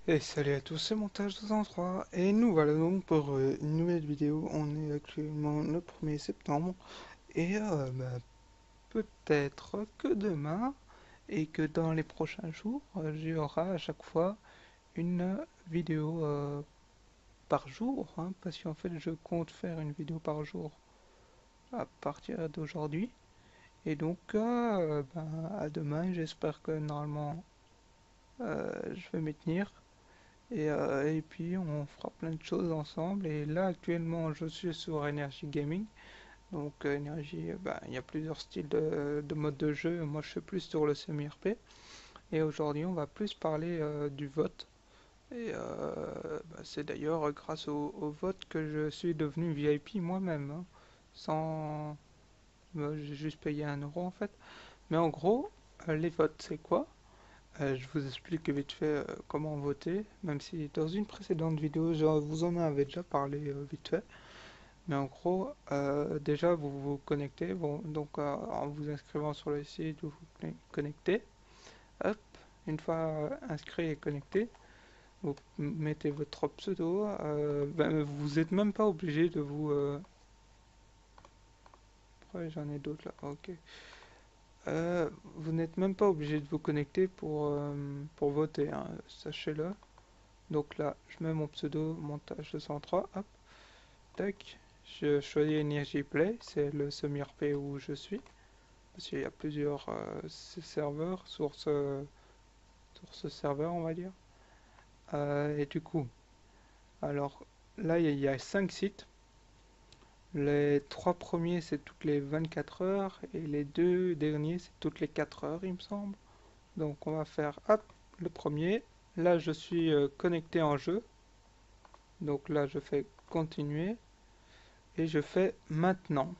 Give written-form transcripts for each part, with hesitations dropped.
Et salut à tous, c'est Montage 203 et nous voilà donc pour une nouvelle vidéo. On est actuellement le 1er septembre et peut-être que demain et que dans les prochains jours, j'y aura à chaque fois une vidéo par jour, hein, parce qu'en fait je compte faire une vidéo par jour à partir d'aujourd'hui. Et donc à demain, j'espère que normalement je vais m'y tenir. Et puis on fera plein de choses ensemble. Et là actuellement je suis sur Energy Gaming. Donc Energy, il y a plusieurs styles de mode de jeu. Moi je suis plus sur le semi-RP. Et aujourd'hui on va plus parler du vote. Et c'est d'ailleurs grâce au vote que je suis devenu VIP moi-même, hein. Sans... j'ai juste payé 1 euro en fait. Mais en gros, les votes c'est quoi? Je vous explique vite fait comment voter, même si dans une précédente vidéo, je vous en avais déjà parlé vite fait. Mais en gros, déjà, vous vous connectez, bon, donc en vous inscrivant sur le site, vous vous connectez. Hop, une fois inscrit et connecté, vous mettez votre pseudo. Vous n'êtes même pas obligé de vous... Ouais, j'en ai d'autres là, ok. Vous n'êtes même pas obligé de vous connecter pour voter, hein, sachez-le. Donc là, je mets mon pseudo montage 203, hop, tac. Je choisis Energy Play, c'est le semi-RP où je suis. Parce qu'il y a plusieurs serveurs sur ce serveur, on va dire. Et du coup, alors là, il y a 5 sites. Les 3 premiers, c'est toutes les 24 heures. Et les 2 derniers, c'est toutes les 4 heures, il me semble. Donc on va faire, hop, le premier. Là, je suis connecté en jeu. Donc là, je fais continuer. Et je fais maintenant.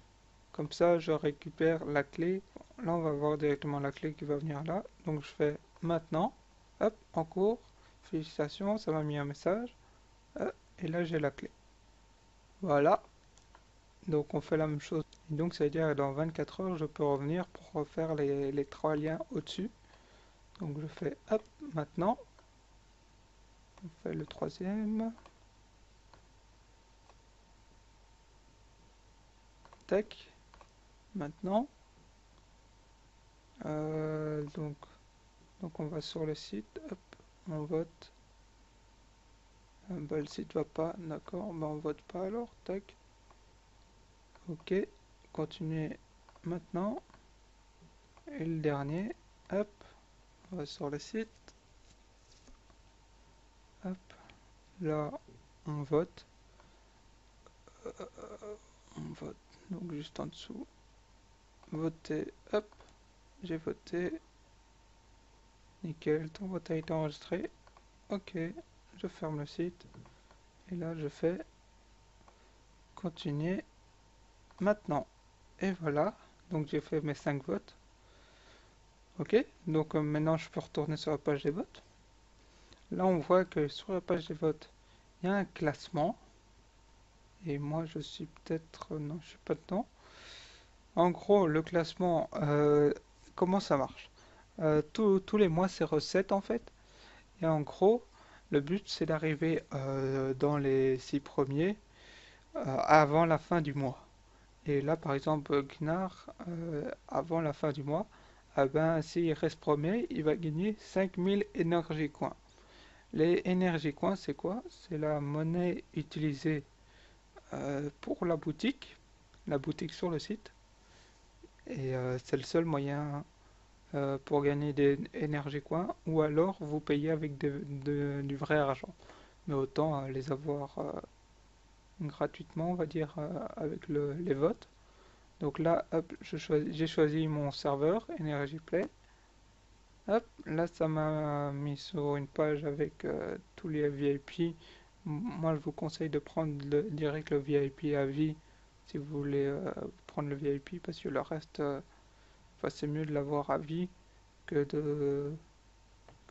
Comme ça, je récupère la clé. Là, on va voir directement la clé qui va venir là. Donc, je fais maintenant. Hop, en cours. Félicitations, ça m'a mis un message. Et là, j'ai la clé. Voilà. Donc, on fait la même chose. Et donc, ça veut dire que dans 24 heures, je peux revenir pour refaire les 3 liens au-dessus. Donc, je fais hop, maintenant. On fait le troisième. Tac. Maintenant. Donc, on va sur le site. Hop, on vote. Le site va pas, d'accord, on vote pas alors, tac, ok, continuer maintenant, et le dernier, hop, on va sur le site, hop, là, on vote, donc juste en dessous, voter, hop, j'ai voté, nickel, ton vote a été enregistré, ok, je ferme le site, et là je fais continuer maintenant, et voilà, donc j'ai fait mes 5 votes. Ok, donc maintenant je peux retourner sur la page des votes. Là on voit que sur la page des votes, il y a un classement. Et moi je suis peut-être... non, je suis pas dedans. En gros, le classement, comment ça marche? Tous les mois c'est recette en fait. Et en gros, le but c'est d'arriver dans les 6 premiers avant la fin du mois. Et là par exemple, Gnar, avant la fin du mois, ben, s'il reste premier, il va gagner 5000 énergie coins. Les énergie coins, c'est quoi? C'est la monnaie utilisée pour la boutique sur le site. Et c'est le seul moyen pour gagner des énergie coins. Ou alors vous payez avec du vrai argent. Mais autant les avoir gratuitement, on va dire, avec les votes. Donc là, hop, j'ai choisi mon serveur, Energy Play. Hop, là ça m'a mis sur une page avec tous les VIP. Moi je vous conseille de prendre direct le VIP à vie si vous voulez prendre le VIP parce que le reste, enfin, c'est mieux de l'avoir à vie que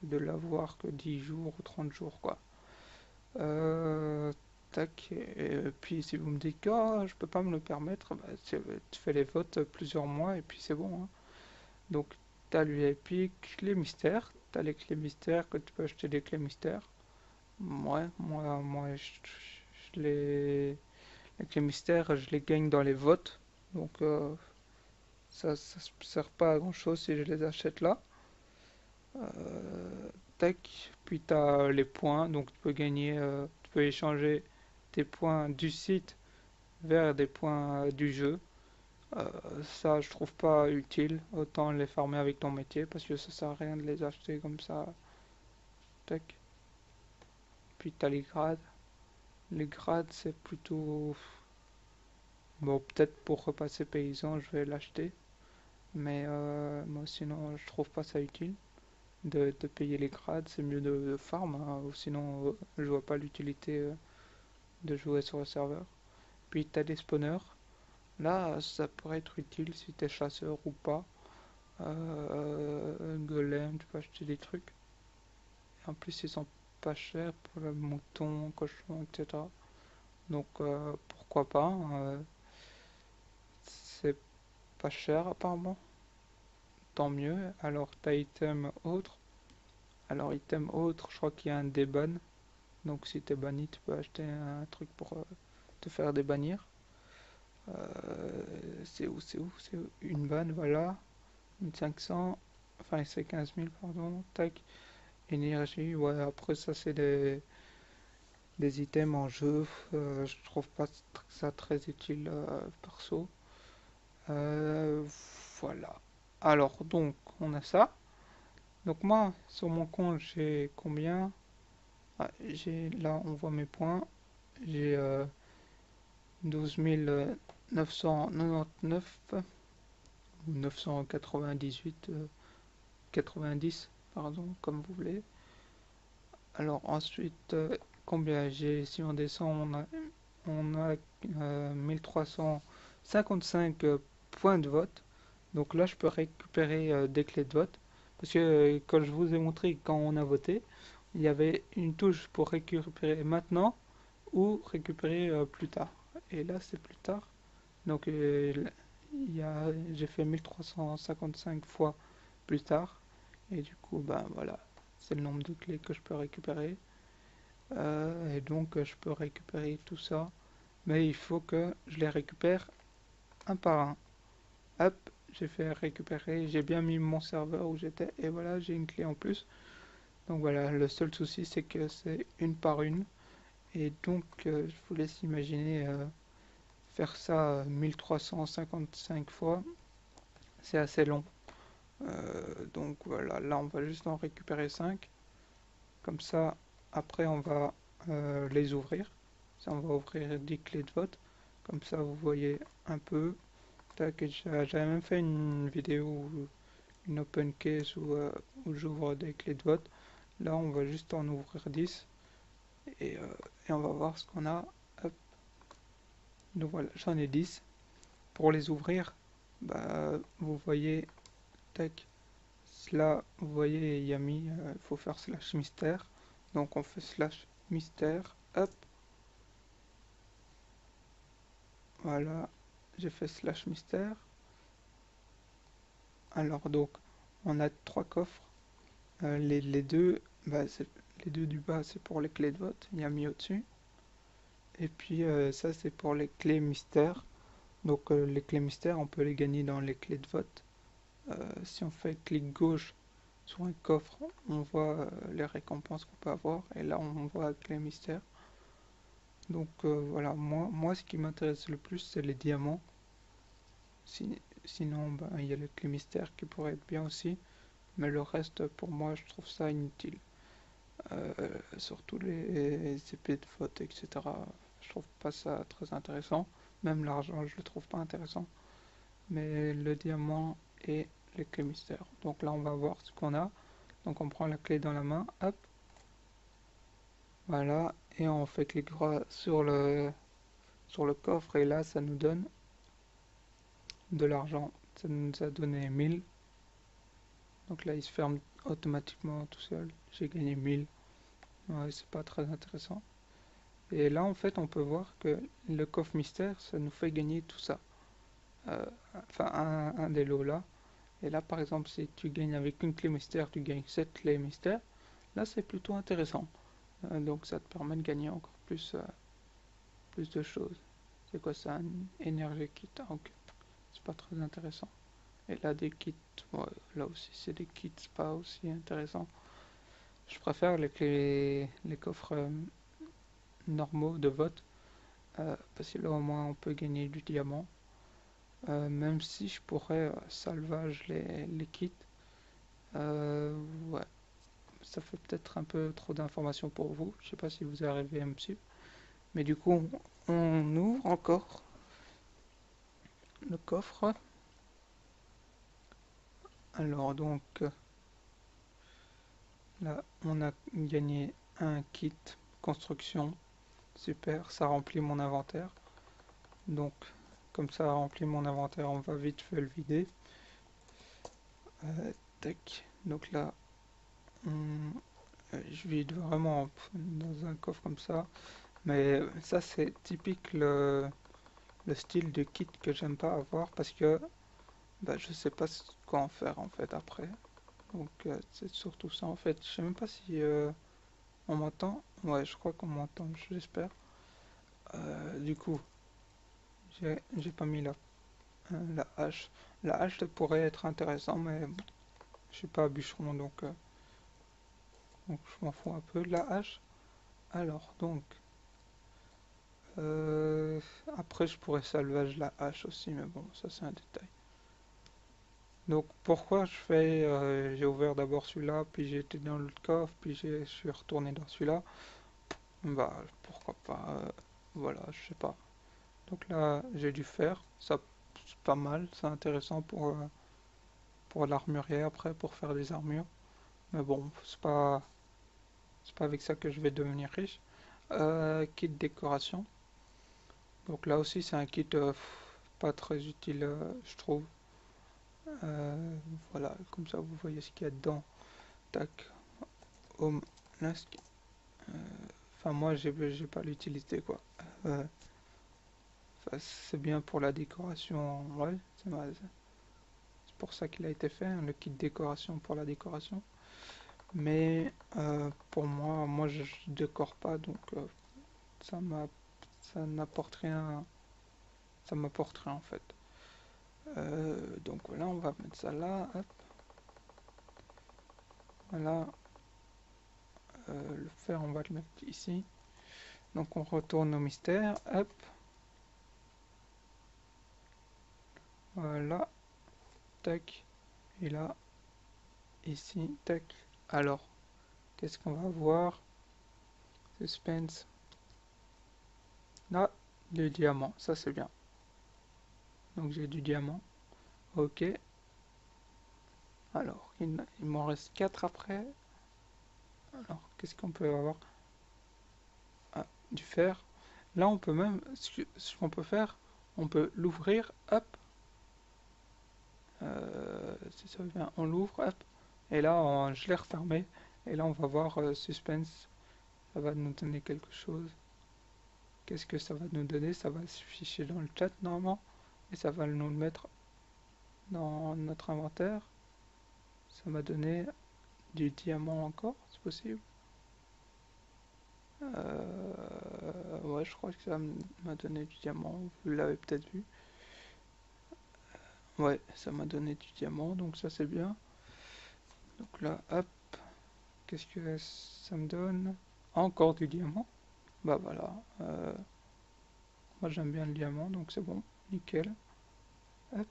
de l'avoir que 10 jours ou 30 jours quoi. Tac, et puis si vous me dites que je peux pas me le permettre, bah, tu fais les votes plusieurs mois et puis c'est bon, hein. Donc, tu as l'UIP, clé mystère. Tu as les clés mystères que tu peux acheter des clés mystères. Ouais, les clés mystères, je les gagne dans les votes. Donc, ça sert pas à grand chose si je les achète là. Tac. Puis tu as les points. Donc, tu peux échanger tes points du site vers des points du jeu. Euh, Ça, je trouve pas utile. Autant les farmer avec ton métier parce que ça sert à rien de les acheter comme ça. Tac. Puis t'as les grades. Les grades, c'est plutôt. Bon, peut-être pour repasser paysan, je vais l'acheter. Mais moi, sinon, je trouve pas ça utile de payer les grades. C'est mieux de farm, hein, ou sinon, je vois pas l'utilité de jouer sur le serveur. Puis t'as des spawners. Là, ça pourrait être utile si t'es chasseur ou pas. Golem, tu peux acheter des trucs. En plus, ils sont pas chers pour le mouton, cochon, etc. Donc, pourquoi pas, hein. C'est pas cher apparemment. Tant mieux. Alors, t'as item autre. Alors, item autre, je crois qu'il y a un déban. Donc, si t'es banni, tu peux acheter un truc pour te faire débannir. C'est où? Une banne, voilà. 1500. Enfin, c'est 15 000, pardon. Tac. Énergie, ouais, après, ça, c'est des items en jeu. Je trouve pas ça très utile perso. Euh, voilà. Alors, donc, on a ça. Donc, moi, sur mon compte, j'ai combien? Là, on voit mes points. J'ai 12 999 ou 998, 90, pardon, comme vous voulez. Alors, ensuite, combien j'ai? Si on descend, on a 1355 points de vote. Donc là, je peux récupérer des clés de vote. Parce que quand je vous ai montré quand on a voté, il y avait une touche pour récupérer maintenant ou récupérer plus tard. Et là, c'est plus tard. Donc j'ai fait 1355 fois plus tard. Et du coup, ben voilà, c'est le nombre de clés que je peux récupérer. Et donc, je peux récupérer tout ça. Mais il faut que je les récupère un par un. Hop, j'ai fait récupérer, j'ai bien mis mon serveur où j'étais et voilà, j'ai une clé en plus. Donc voilà, le seul souci c'est que c'est une par une. Et donc je vous laisse imaginer faire ça 1355 fois, c'est assez long. Donc voilà, là on va juste en récupérer 5. Comme ça, après on va les ouvrir. Ça, on va ouvrir 10 clés de vote. Comme ça vous voyez un peu. Tac, j'avais même fait une vidéo, une open case où j'ouvre des clés de vote. Là, on va juste en ouvrir 10 et on va voir ce qu'on a. Hop. Donc voilà, j'en ai 10. Pour les ouvrir, bah, vous voyez, tac, là, vous voyez, il y a mis, il faut faire slash mystère. Donc on fait slash mystère, hop, voilà, j'ai fait slash mystère. Alors donc, on a trois coffres. Les deux, bah, les deux du bas, c'est pour les clés de vote, il y a mis au-dessus. Et puis ça, c'est pour les clés mystères. Donc les clés mystères, on peut les gagner dans les clés de vote. Si on fait clic gauche sur un coffre, on voit les récompenses qu'on peut avoir. Et là, on voit clés mystères. Donc voilà, moi, ce qui m'intéresse le plus, c'est les diamants. Sinon, ben, il y a les clés mystères qui pourraient être bien aussi. Mais le reste, pour moi, je trouve ça inutile. Surtout les épées de vote, etc. Je trouve pas ça très intéressant. Même l'argent, je le trouve pas intéressant. Mais le diamant et les clés mystères. Donc là, on va voir ce qu'on a. Donc on prend la clé dans la main, hop, voilà, et on fait clic droit sur le coffre et là, ça nous donne de l'argent. Ça nous a donné 1000. Donc là, il se ferme automatiquement tout seul. J'ai gagné 1000. Ouais, c'est pas très intéressant. Et là, en fait, on peut voir que le coffre mystère, ça nous fait gagner tout ça. Euh, enfin, un des lots là. Et là, par exemple, si tu gagnes avec une clé mystère, tu gagnes 7 clés mystères. Là, c'est plutôt intéressant. Donc ça te permet de gagner encore plus de choses. C'est quoi ça? Un énergie kit. Ah, ok. C'est pas très intéressant. Et là, des kits, ouais, là aussi, c'est des kits, c'est pas aussi intéressant. Je préfère les coffres normaux de vote, parce que là, au moins, on peut gagner du diamant. Même si je pourrais salvage les kits. Ouais, ça fait peut-être un peu trop d'informations pour vous. Je sais pas si vous arrivez à me suivre. Mais du coup, on ouvre encore le coffre. Alors donc, là, on a gagné un kit construction. Super, ça remplit mon inventaire. Donc, comme ça remplit mon inventaire, on va vite fait le vider. Tac. Donc là, je vide vraiment dans un coffre comme ça. Mais ça, c'est typique le style de kit que j'aime pas avoir parce que bah, je sais pas quoi en faire en fait après. Donc c'est surtout ça en fait. Je sais même pas si on m'entend. Ouais, je crois qu'on m'entend, j'espère. Du coup, j'ai pas mis la hache. La hache ça pourrait être intéressant, mais bon, je suis pas bûcheron donc je m'en fous un peu de la hache. Alors donc, euh, après je pourrais salvage la hache aussi, mais bon, ça c'est un détail. Donc pourquoi j'ai ouvert d'abord celui-là, puis j'ai été dans l'autre coffre, puis je suis retourné dans celui-là. Bah pourquoi pas, voilà, je sais pas. Donc là j'ai dû faire, ça c'est pas mal, c'est intéressant pour l'armurier après, pour faire des armures. Mais bon, c'est pas avec ça que je vais devenir riche. Kit décoration. Donc là aussi c'est un kit pas très utile je trouve. Euh, voilà, comme ça vous voyez ce qu'il y a dedans. Tac, home, mask. Enfin, moi, j'ai pas l'utilité, quoi. Euh, enfin, c'est bien pour la décoration, ouais, c'est pour ça qu'il a été fait, hein, le kit décoration pour la décoration. Mais pour moi, je décore pas, donc ça m'a, ça n'apporte rien, ça m'apporte rien en fait. Donc voilà, on va mettre ça là, hop, voilà. Le fer, on va le mettre ici. Donc on retourne au mystère, hop, voilà, tac, et là, ici, tac. Alors, qu'est-ce qu'on va voir? Suspense. Là, le diamant, ça c'est bien. Donc j'ai du diamant. Ok. Alors, il m'en reste 4 après. Alors, qu'est-ce qu'on peut avoir? Ah, du fer. Là, on peut même, ce qu'on peut faire, on peut l'ouvrir, hop. Si ça vient, on l'ouvre, hop. Et là, je l'ai refermé. Et là, on va voir suspense. Ça va nous donner quelque chose. Qu'est-ce que ça va nous donner? Ça va s'afficher dans le chat normalement. Et ça va nous le mettre dans notre inventaire. Ça m'a donné du diamant encore, c'est possible? Ouais, je crois que ça m'a donné du diamant. Vous l'avez peut-être vu. Ouais, ça m'a donné du diamant, donc ça c'est bien. Donc là, hop, qu'est-ce que ça me donne? Encore du diamant. Bah voilà. Moi j'aime bien le diamant, donc c'est bon, nickel. Hop.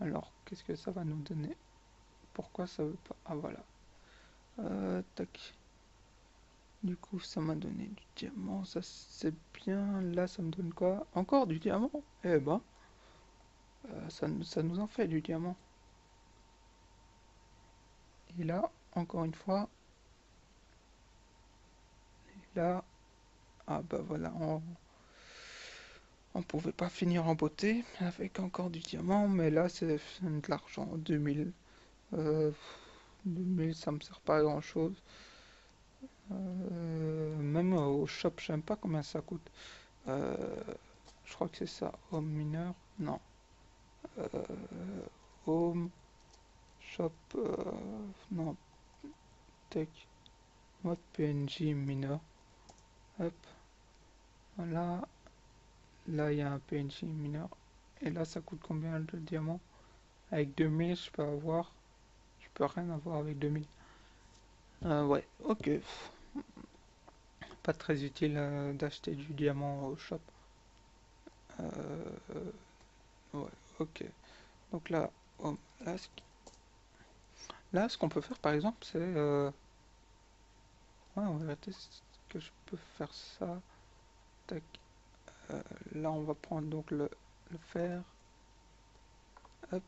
Alors, qu'est-ce que ça va nous donner? Pourquoi ça veut pas? Ah voilà. Tac. Du coup, ça m'a donné du diamant, ça c'est bien. Là, ça me donne quoi? Encore du diamant? Eh ben, ça nous en fait du diamant. Et là, encore une fois, là, ah bah voilà, on pouvait pas finir en beauté avec encore du diamant, mais là c'est de l'argent, 2000. 2000, ça me sert pas à grand chose. Même au shop, je sais pas combien ça coûte. Euh, je crois que c'est ça, home mineur. Non. Euh, home, shop, non, tech. Hop, PNJ mineur. Hop, voilà. Là, il y a un PNJ mineur. Et là, ça coûte combien de diamants? Avec 2000, je peux avoir. Je peux rien avoir avec 2000. Ouais, ok. Pas très utile d'acheter du diamant au shop. Ouais, ok. Donc là, oh, là, ce qu'on peut faire par exemple, c'est. Ouais, on va regarder ce que je peux faire ça. Tac. Là, on va prendre donc le fer. Hop.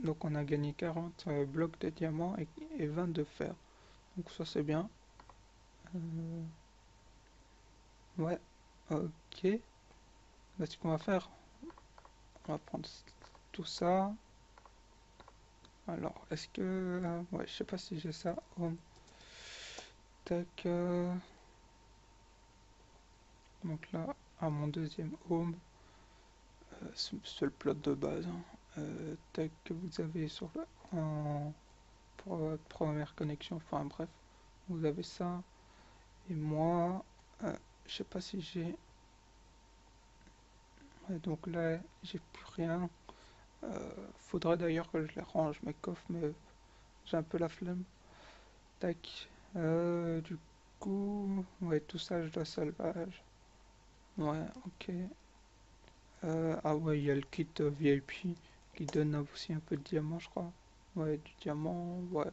Donc on a gagné 40 blocs de diamants et 20 de fer. Donc ça c'est bien. Euh, ouais, ok. Là ce qu'on va faire, on va prendre tout ça. Alors, est-ce que... ouais, je sais pas si j'ai ça. Home. Tac. Donc là, à mon deuxième home, c'est le plot de base, hein. Tac, que vous avez sur pour votre première connexion. Enfin bref, vous avez ça. Et moi, je sais pas si j'ai... Ouais, donc là, j'ai plus rien. Faudra d'ailleurs que je les range, mes coffres, mais j'ai un peu la flemme. Tac. Du coup, ouais, tout ça, je dois salvage. Ouais, ok. Ah ouais, il y a le kit VIP qui donne aussi un peu de diamant, je crois. Ouais, du diamant, ouais,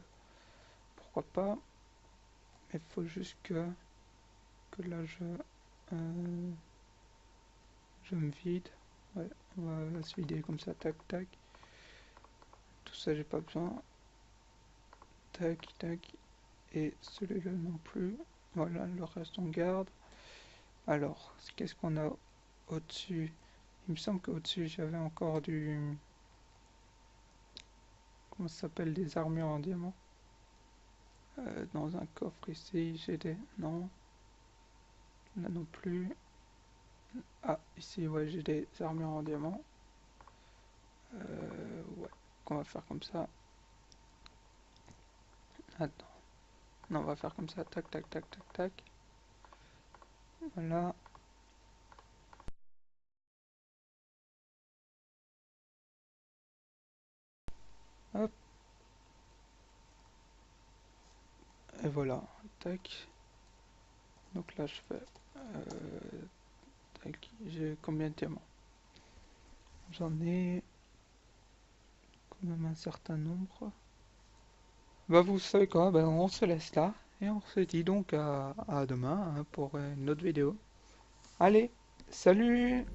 pourquoi pas. Mais faut juste que là, euh, je me vide. Ouais, on va se vider comme ça, tac, tac. Tout ça, j'ai pas besoin. Tac, tac. Et celui-là non plus. Voilà, le reste on garde. Alors, qu'est-ce qu'on a au-dessus? Il me semble qu'au-dessus j'avais encore du... Comment ça s'appelle? Des armures en diamant. Dans un coffre ici, j'ai des... Non, là non plus. Ah, ici, ouais, j'ai des armures en diamant. Ouais, qu'on va faire comme ça. Attends. Non, on va faire comme ça. Tac, tac, tac, tac, tac. Voilà. Hop. Et voilà. Tac. Donc là, je fais... tac. J'ai combien de diamants? J'en ai quand même un certain nombre. Bah vous savez quoi, bah, on se laisse là et on se dit donc à demain hein, pour une autre vidéo. Allez, salut!